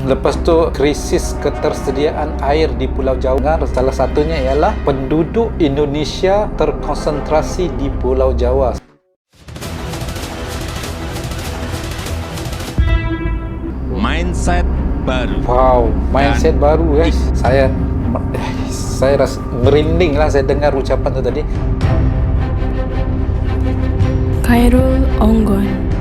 Lepas tu krisis ketersediaan air di Pulau Jawa. Salah satunya ialah penduduk Indonesia terkonsentrasi di Pulau Jawa. Mindset baru. Wow, mindset baru guys. Saya rasa merinding lah saya dengar ucapan tu tadi. Khairul Onggon.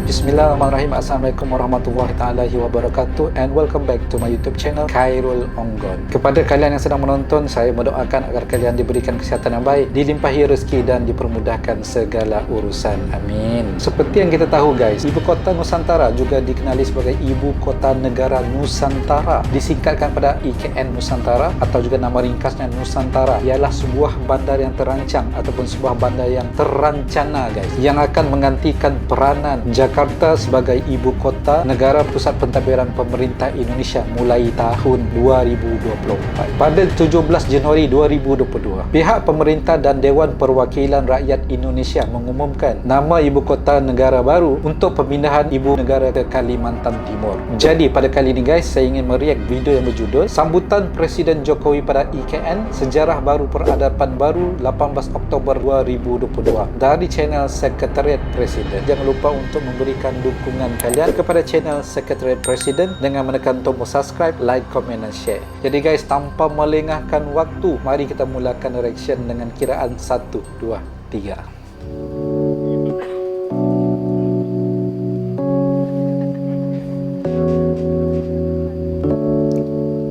Bismillahirrahmanirrahim. Assalamualaikum warahmatullahi taala wabarakatuh, and welcome back to my YouTube channel Khairul Onggon. Kepada kalian yang sedang menonton, saya mendoakan agar kalian diberikan kesihatan yang baik, dilimpahi rezeki dan dipermudahkan segala urusan. Amin. Seperti yang kita tahu guys, ibu kota Nusantara juga dikenali sebagai ibu kota negara Nusantara, disingkatkan pada IKN Nusantara atau juga nama ringkasnya Nusantara. Ialah sebuah bandar yang terancang ataupun sebuah bandar yang terancana guys, yang akan menggantikan peranan Jakarta sebagai ibu kota negara pusat pentadbiran pemerintah Indonesia mulai tahun 2024. Pada 17 Januari 2022, pihak pemerintah dan Dewan Perwakilan Rakyat Indonesia mengumumkan nama ibu kota negara baru untuk pemindahan ibu negara ke Kalimantan Timur. Jadi pada kali ini guys, saya ingin mereact video yang berjudul Sambutan Presiden Jokowi pada IKN, Sejarah Baru Peradaban Baru 18 Oktober 2022 dari channel Sekretariat Presiden. Jangan lupa untuk memberikan dukungan kalian kepada channel Sekretariat Presiden dengan menekan tombol subscribe, like, komen dan share. Jadi guys, tanpa melengahkan waktu, mari kita mulakan reaction dengan kiraan 1, 2, 3.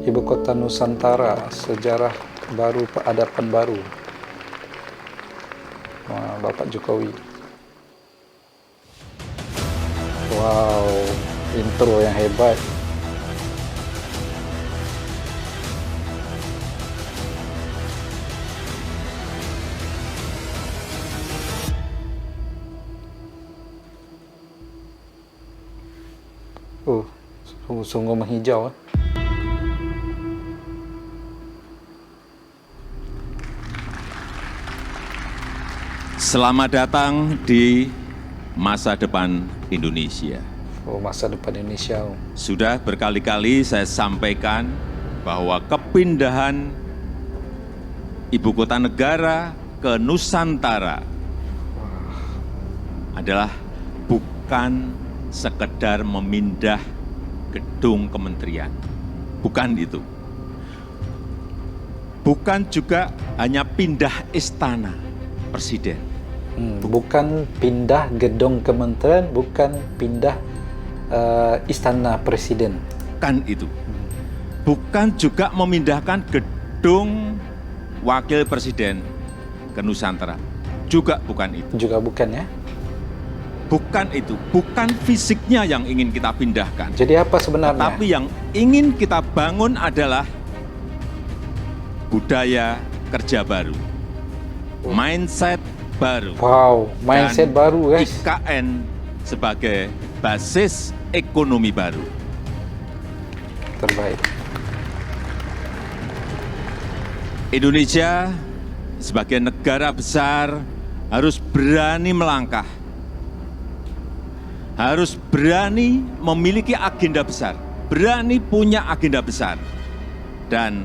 Ibu kota Nusantara, sejarah baru, peradaban baru. Wah, Bapak Jokowi. Wow, intro yang hebat. Sungguh menghijau. Selamat datang di masa depan Indonesia. Oh, masa depan Indonesia. Sudah berkali-kali saya sampaikan bahwa kepindahan ibu kota negara ke Nusantara adalah bukan sekedar memindah gedung kementerian. Bukan itu. Bukan juga hanya pindah istana presiden. Bukan pindah gedung kementerian, bukan pindah istana presiden. Kan itu. Bukan juga memindahkan gedung wakil presiden ke Nusantara. Juga bukan itu. Juga bukan ya. Bukan itu. Bukan fisiknya yang ingin kita pindahkan. Jadi apa sebenarnya? Tapi yang ingin kita bangun adalah budaya kerja baru. Mindset baru. Wow, mindset dan baru guys. IKN sebagai basis ekonomi baru. Terbaik. Indonesia sebagai negara besar harus berani melangkah. Harus berani memiliki agenda besar. Berani punya agenda besar. Dan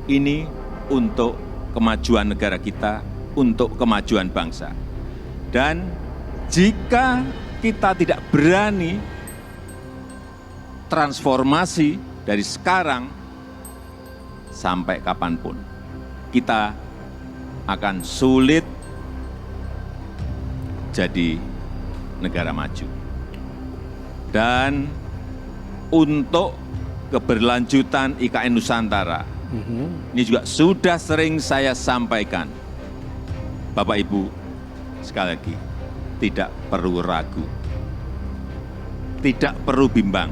ini untuk kemajuan negara kita, untuk kemajuan bangsa. Dan jika kita tidak berani transformasi dari sekarang sampai kapanpun, kita akan sulit jadi negara maju. Dan untuk keberlanjutan IKN Nusantara, ini juga sudah sering saya sampaikan. Bapak Ibu, sekali lagi, tidak perlu ragu, tidak perlu bimbang.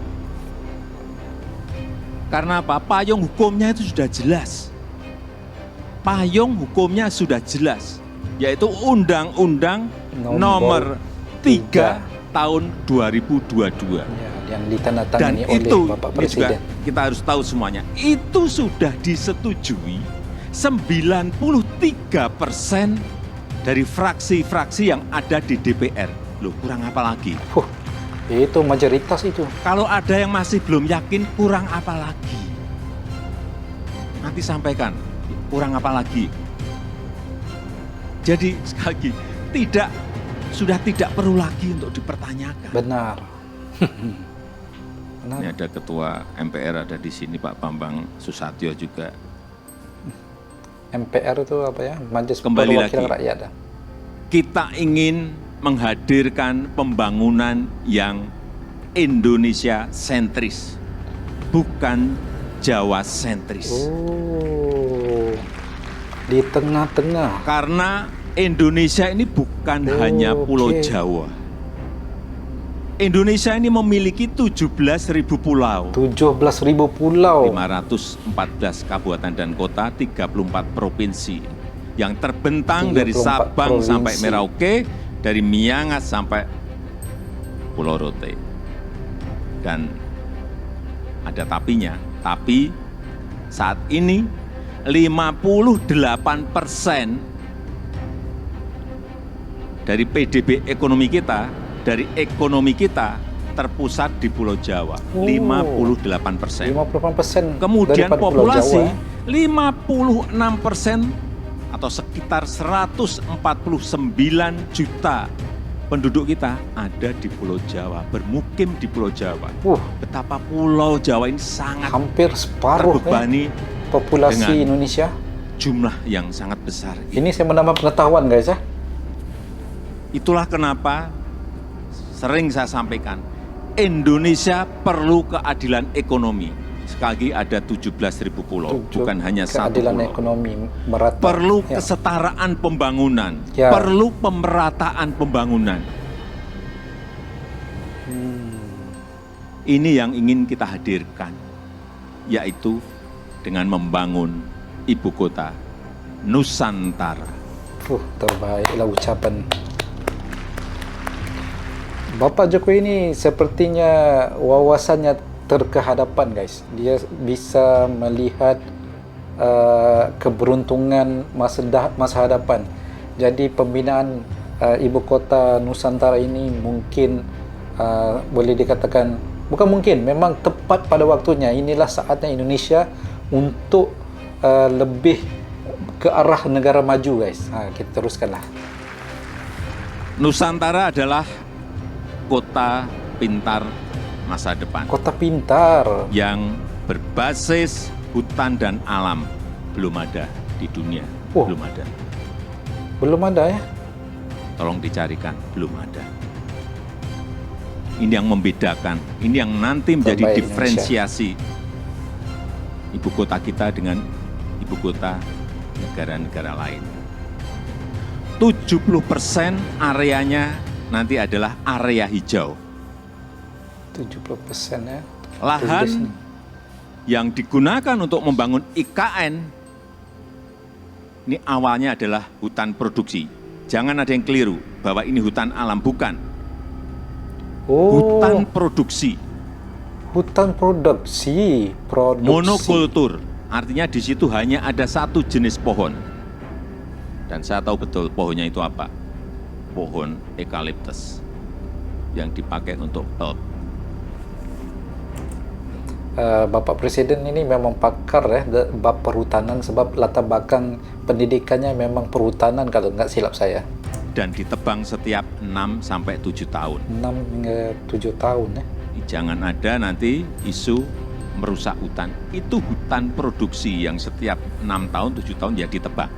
Karena apa? Payung hukumnya itu sudah jelas. Payung hukumnya sudah jelas, yaitu Undang-Undang Nomor 3 tahun 2022. Ya, yang ditandatangani oleh Bapak Presiden. Juga kita harus tahu semuanya, itu sudah disetujui 93% dari fraksi-fraksi yang ada di DPR. Loh, kurang apa lagi? Itu mayoritas itu. Kalau ada yang masih belum yakin, kurang apa lagi? Nanti sampaikan, kurang apa lagi? Jadi sekali lagi, sudah tidak perlu lagi untuk dipertanyakan. Benar. Ini ada ketua MPR ada di sini, Pak Bambang Susatyo juga. MPR itu apa ya? Majelis Kembali Perwakilan lagi. Rakyat. Kita ingin menghadirkan pembangunan yang Indonesia sentris, bukan Jawa sentris. Oh, di tengah-tengah. Karena Indonesia ini bukan hanya Pulau oke. Jawa. Indonesia ini memiliki 17.000 pulau, 17.000 pulau. 514 kabupaten dan kota, 34 provinsi yang terbentang 34 dari Sabang provinsi. sampai Merauke, dari Miangas sampai Pulau Rote. Dan ada tapinya, tapi saat ini 58% dari PDB ekonomi kita, dari ekonomi kita terpusat di Pulau Jawa, 58%. 58% Kemudian daripada Pulau populasi Jawa. 56% atau sekitar 149 juta penduduk kita ada di Pulau Jawa, bermukim di Pulau Jawa. Betapa Pulau Jawa ini sangat Hampir separuh terbebani populasi dengan Indonesia. jumlah yang sangat besar. Ini saya menambah pengetahuan guys ya. Itulah kenapa sering saya sampaikan, Indonesia perlu keadilan ekonomi. Sekali lagi ada 17.000 pulau, bukan hanya satu keadilan pulau. ekonomi merata. Perlu Ya. kesetaraan pembangunan, Ya. perlu pemerataan pembangunan. Ini yang ingin kita hadirkan, yaitu dengan membangun ibu kota Nusantara. Terbaiklah ucapan. Bapak Jokowi ini sepertinya wawasannya terkehadapan guys. Dia bisa melihat keberuntungan masa hadapan. Jadi pembinaan ibu kota Nusantara ini mungkin boleh dikatakan, bukan mungkin, memang tepat pada waktunya. Inilah saatnya Indonesia untuk lebih ke arah negara maju guys. Kita teruskanlah. Nusantara adalah kota pintar masa depan. Kota pintar. Yang berbasis hutan dan alam belum ada di dunia. Oh. Belum ada. Belum ada ya? Tolong dicarikan, belum ada. Ini yang membedakan, ini yang nanti menjadi Terbaik diferensiasi ibu kota kita dengan ibu kota negara-negara lain. 70% areanya nanti adalah area hijau. 70% ya. Lahan yang digunakan untuk membangun IKN ini awalnya adalah hutan produksi. Jangan ada yang keliru bahwa ini hutan alam, bukan. Hutan produksi. Hutan produksi. Monokultur, artinya di situ hanya ada satu jenis pohon. Dan saya tahu betul pohonnya itu apa. Pohon eukaliptus yang dipakai untuk pulp. Bapak Presiden ini memang pakar ya bab perhutanan, sebab latar belakang pendidikannya memang perhutanan kalau nggak silap saya. Dan ditebang setiap 6 sampai 7 tahun. 6 hingga 7 tahun ya. Jangan ada nanti isu merusak hutan. Itu hutan produksi yang setiap 6 tahun, 7 tahun ya ditebang.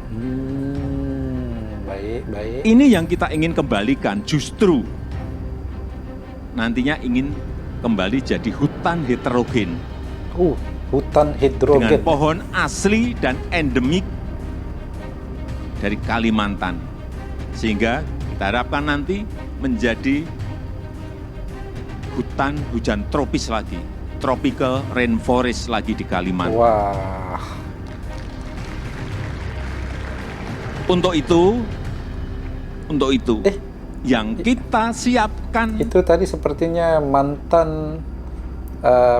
Baik. Ini yang kita ingin kembalikan, justru nantinya ingin kembali jadi hutan heterogen. Hutan hidrogen. Dengan pohon asli dan endemik dari Kalimantan. Sehingga kita harapkan nanti menjadi hutan hujan tropis lagi. Tropical rainforest lagi di Kalimantan. Wah. Untuk itu yang kita siapkan. Itu tadi sepertinya mantan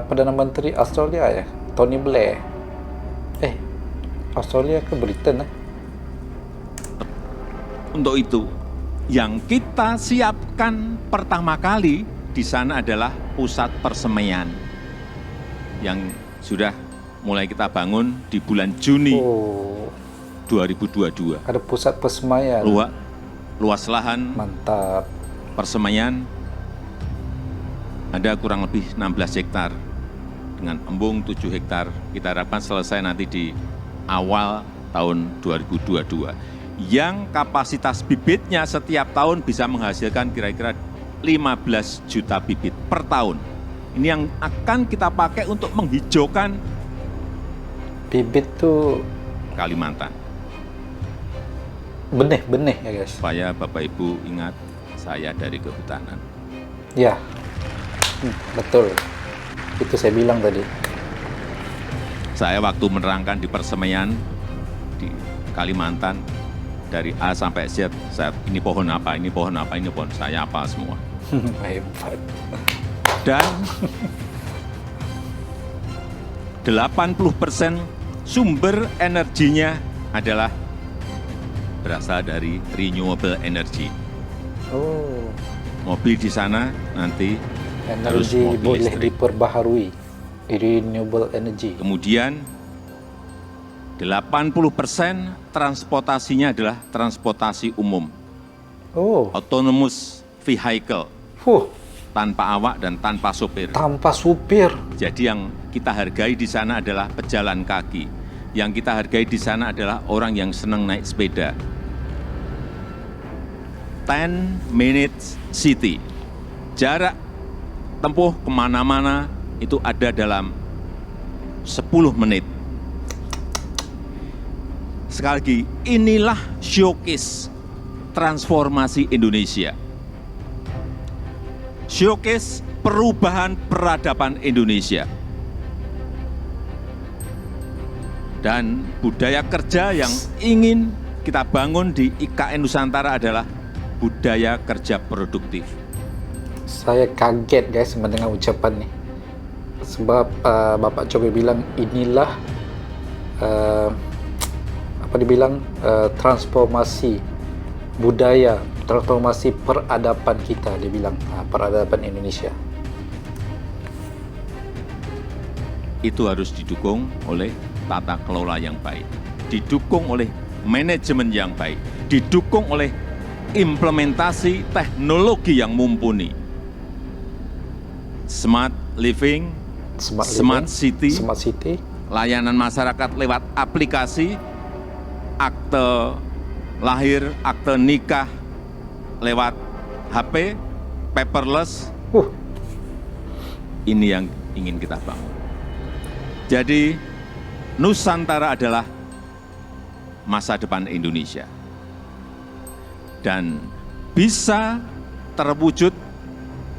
Perdana Menteri Australia ya, Tony Blair. Australia ke Britain Untuk itu yang kita siapkan pertama kali di sana adalah pusat persemaian yang sudah mulai kita bangun di bulan Juni Oh, 2022. ada pusat persemaian. Luas lahan Mantap. persemaian ada kurang lebih 16 hektar dengan embung 7 hektar. Kita harapkan selesai nanti di awal tahun 2022. Yang kapasitas bibitnya setiap tahun bisa menghasilkan kira-kira 15 juta bibit per tahun. Ini yang akan kita pakai untuk menghijaukan Bibit tuh Kalimantan. benih-benih ya guys. Supaya Bapak Ibu ingat saya dari kehutanan. Ya, betul. Itu saya bilang tadi. Saya waktu menerangkan di persemaian di Kalimantan dari A sampai Z, ini pohon apa, ini pohon apa, ini pohon, saya apa semua. Hebat. Dan 80% sumber energinya adalah berasal dari renewable energy. Oh, Mobil di sana nanti harus energi mobil boleh listrik. diperbaharui. Renewable energy. Kemudian 80% transportasinya adalah transportasi umum, Oh, autonomous vehicle, tanpa awak dan tanpa sopir. tanpa supir. Jadi yang kita hargai di sana adalah pejalan kaki. Yang kita hargai di sana adalah orang yang senang naik sepeda. 10 minutes city. Jarak tempuh kemana-mana itu ada dalam 10 menit. Sekali lagi, inilah showcase transformasi Indonesia. Showcase perubahan peradaban Indonesia. Dan budaya kerja yang ingin kita bangun di IKN Nusantara adalah budaya kerja produktif. Saya kaget guys mendengar ucapan nih. Sebab Bapak coba bilang inilah apa dibilang transformasi budaya, transformasi peradaban kita, dia bilang peradaban Indonesia. Itu harus didukung oleh tata kelola yang baik, didukung oleh manajemen yang baik, didukung oleh implementasi teknologi yang mumpuni. Smart living, smart city, layanan masyarakat lewat aplikasi, akte lahir, akte nikah lewat HP, paperless. Ini yang ingin kita bangun. Jadi Nusantara adalah masa depan Indonesia dan bisa terwujud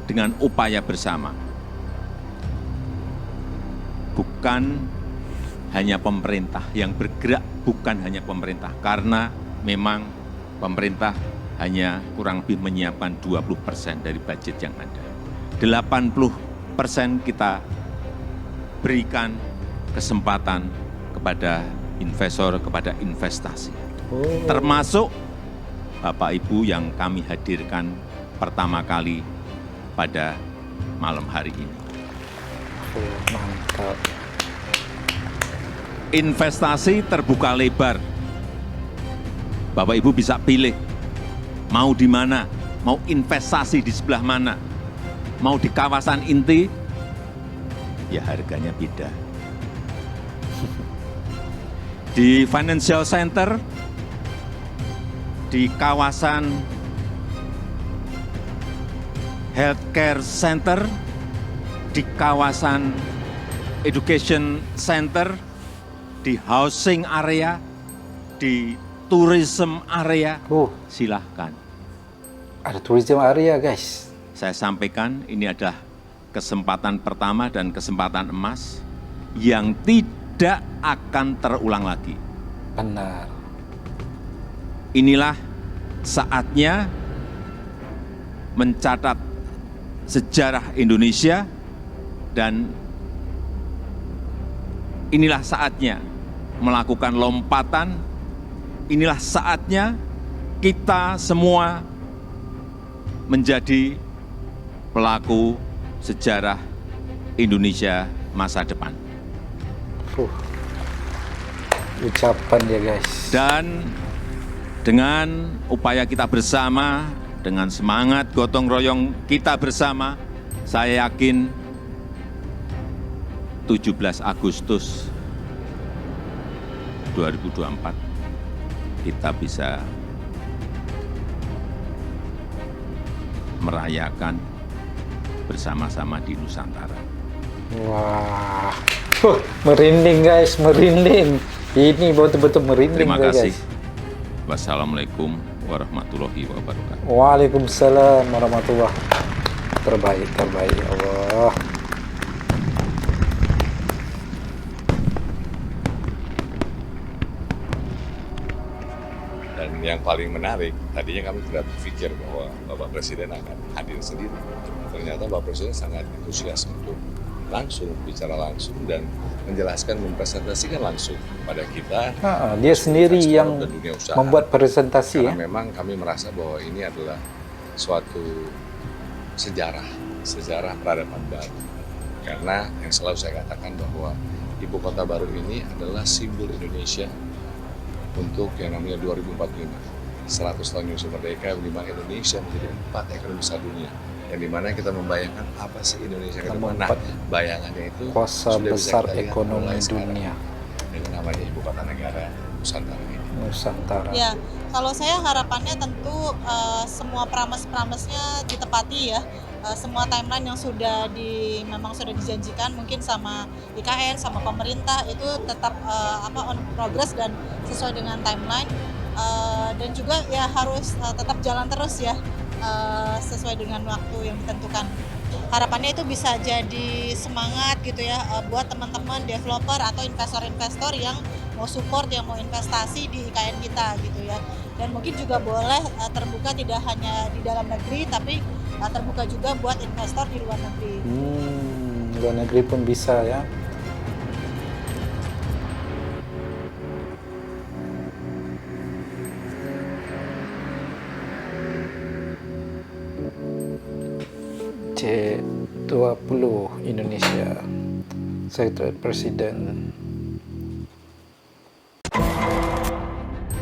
dengan upaya bersama. Bukan hanya pemerintah yang bergerak, bukan hanya pemerintah, karena memang pemerintah hanya kurang lebih menyiapkan 20% dari budget yang ada. 80% kita berikan kesempatan kepada investor, kepada investasi. Termasuk Bapak Ibu yang kami hadirkan pertama kali pada malam hari ini. Mantap. Investasi terbuka lebar. Bapak Ibu bisa pilih mau di mana, mau investasi di sebelah mana. Mau di kawasan inti, ya harganya beda. Di financial center, di kawasan healthcare center, di kawasan education center, di housing area, di tourism area, silahkan. Ada tourism area guys. Saya sampaikan ini adalah kesempatan pertama dan kesempatan emas yang tidak akan terulang lagi. Benar. Inilah saatnya mencatat sejarah Indonesia dan inilah saatnya melakukan lompatan. Inilah saatnya kita semua menjadi pelaku sejarah Indonesia masa depan. Ucapan ya guys. Dan dengan upaya kita bersama, dengan semangat gotong royong kita bersama, saya yakin 17 Agustus 2024 kita bisa merayakan bersama-sama di Nusantara. Wah, merinding guys, merinding. Ini betul-betul merinding. Terima kasih. Guys. Wassalamualaikum warahmatullahi wabarakatuh. Waalaikumsalam warahmatullahi wabarakatuh. Terbaik, terbaik. Allah. Dan yang paling menarik, tadinya kami tidak berpikir bahwa Bapak Presiden akan hadir sendiri. Ternyata Bapak Presiden sangat antusias untuk langsung bicara langsung dan menjelaskan, mempresentasikan langsung pada kita. Dia sendiri yang dan dunia usaha. membuat presentasi. Karena memang kami merasa bahwa ini adalah suatu sejarah peradaban baru. Karena yang selalu saya katakan bahwa ibu kota baru ini adalah simbol Indonesia untuk yang namanya 2045, 100 tahun Indonesia merdeka, di mana Indonesia menjadi 4 ekonomi besar dunia. Yang dimana kita membayangkan apa sih Indonesia ke depan. Nah, bayangannya itu kuasa sudah besar bisa kita lihat ekonomi mulai sekarang dunia dengan namanya ibu kota negara Nusantara ini. Nusantara. Ya, kalau saya harapannya tentu semua promise-promise-nya ditepati ya. Semua timeline yang memang sudah dijanjikan mungkin sama IKN, sama pemerintah itu tetap on progress dan sesuai dengan timeline. Dan juga ya harus tetap jalan terus ya, sesuai dengan waktu yang ditentukan. Harapannya itu bisa jadi semangat gitu ya buat teman-teman developer atau investor-investor yang mau support, yang mau investasi di IKN kita gitu ya. Dan mungkin juga boleh terbuka tidak hanya di dalam negeri, tapi terbuka juga buat investor di luar negeri. Luar negeri pun bisa ya. G20 Indonesia, Sekretariat Presiden.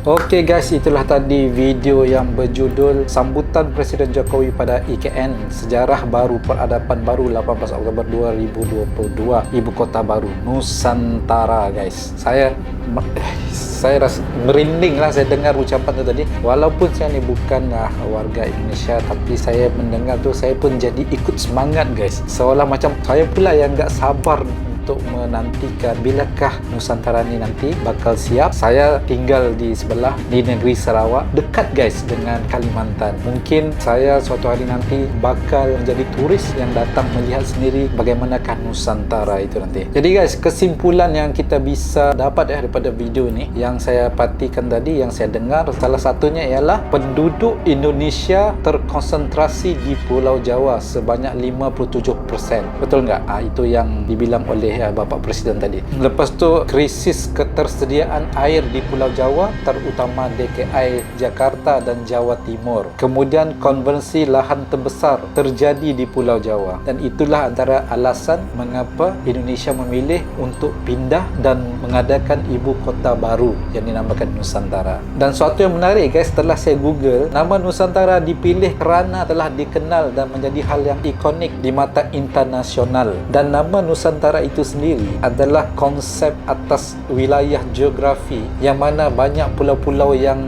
Oke guys, itulah tadi video yang berjudul Sambutan Presiden Jokowi pada IKN, Sejarah Baru Peradaban Baru 18 Oktober 2022, Ibu Kota Baru Nusantara guys. Saya rasa merinding lah saya dengar ucapan itu tadi. Walaupun saya ini bukan warga Indonesia, tapi saya mendengar tuh saya pun jadi ikut semangat guys. Seolah macam saya pula yang gak sabar untuk menantikan bilakah Nusantara ini nanti bakal siap. Saya tinggal di sebelah di negeri Sarawak, dekat guys dengan Kalimantan. Mungkin saya suatu hari nanti bakal menjadi turis yang datang melihat sendiri bagaimanakah Nusantara itu nanti. Jadi guys, kesimpulan yang kita bisa dapat daripada video ini yang saya perhatikan tadi, yang saya dengar, salah satunya ialah penduduk Indonesia terkonsentrasi di Pulau Jawa sebanyak 57%. Betul nggak? Itu yang dibilang oleh Bapak Presiden tadi. Lepas tu krisis ketersediaan air di Pulau Jawa, terutama DKI Jakarta dan Jawa Timur. Kemudian konversi lahan terbesar terjadi di Pulau Jawa, dan itulah antara alasan mengapa Indonesia memilih untuk pindah dan mengadakan ibu kota baru yang dinamakan Nusantara. Dan suatu yang menarik guys, setelah saya Google, nama Nusantara dipilih kerana telah dikenal dan menjadi hal yang ikonik di mata internasional. Dan nama Nusantara itu sendiri adalah konsep atas wilayah geografi yang mana banyak pulau-pulau yang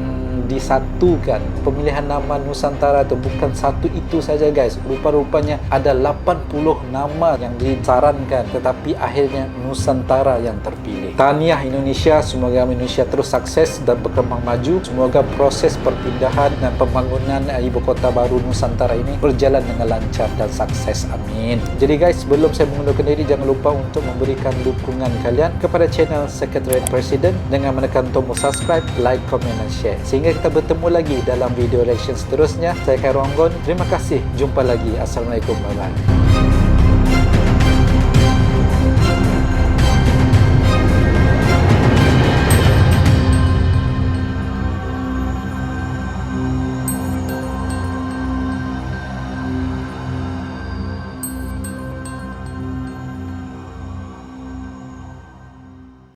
disatukan. Pemilihan nama Nusantara itu bukan satu itu saja guys, rupa-rupanya ada 80 nama yang disarankan, tetapi akhirnya Nusantara yang terpilih. Tahniah Indonesia, semoga Indonesia terus sukses dan berkembang maju. Semoga proses perpindahan dan pembangunan ibu kota baru Nusantara ini berjalan dengan lancar dan sukses, amin. Jadi guys, sebelum saya mengundurkan diri, jangan lupa untuk memberikan dukungan kalian kepada channel Sekretariat Presiden dengan menekan tombol subscribe, like, komen dan share, sehingga kita bertemu lagi dalam video reaction seterusnya. Saya Khairul Onggon. Terima kasih. Jumpa lagi. Assalamualaikum. Bye-bye.